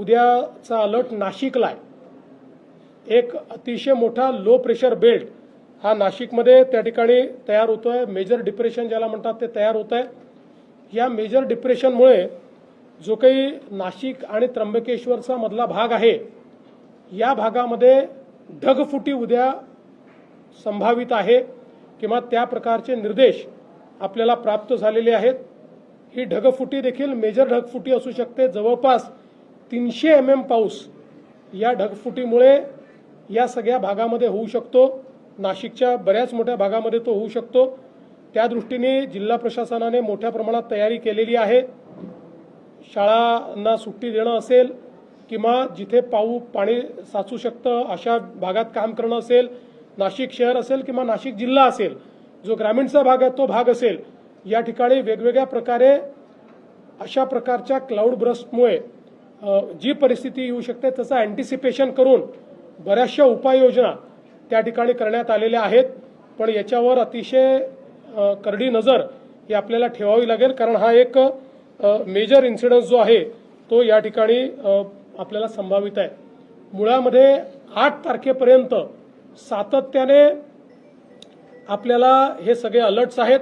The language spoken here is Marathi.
उद्याचा अलर्ट नाशिकला आहे। एक अतिशय मोठा लो प्रेशर बेल्ट हा नाशिकमध्ये त्या ठिकाणी तयार होतोय। मेजर डिप्रेशन ज्याला म्हणतात ते तयार होत आहे। या मेजर डिप्रेशनमुळे जो काही नाशिक आणि त्र्यंबकेश्वरचा मधला भाग आहे या भागामध्ये ढगफुटी उद्या संभावित आहे किंवा त्या प्रकारचे निर्देश आपल्याला प्राप्त झालेले आहेत। ही ढगफुटी देखील मेजर ढगफुटी असू शकते। जवळपास 300 mm पाऊस या ढगफुटीमुळे या सगळ्या भागामध्ये होऊ शकतो। नाशिकच्या बऱ्याच मोठ्या भागामध्ये तो होऊ शकतो। त्या दृष्टीने जिल्हा प्रशासनाने मोठ्या प्रमाणात तयारी केलेली आहे। शाळांना सुट्टी देणं असेल किंवा जिथे पाणी साचू शकतं अशा भागात काम करणं असेल, नाशिक शहर असेल किंवा नाशिक जिल्हा असेल, जो ग्रामीणचा भाग आहे तो भाग असेल, या ठिकाणी वेगवेगळ्या प्रकारे अशा प्रकारच्या क्लाउड ब्रस्टमुळे जी परिस्थिती येऊ शकते त्याचं अँटिसिपेशन करून बऱ्याचशा उपाययोजना त्या ठिकाणी करण्यात आलेल्या आहेत। पण याच्यावर अतिशय करडी नजर ही आपल्याला ठेवावी लागेल, कारण हा एक मेजर इन्सिडन्स जो आहे तो या ठिकाणी आपल्याला संभावित आहे। मुळामध्ये 8 तारखेपर्यंत सातत्याने आपल्याला हे सगळे अलर्ट्स आहेत।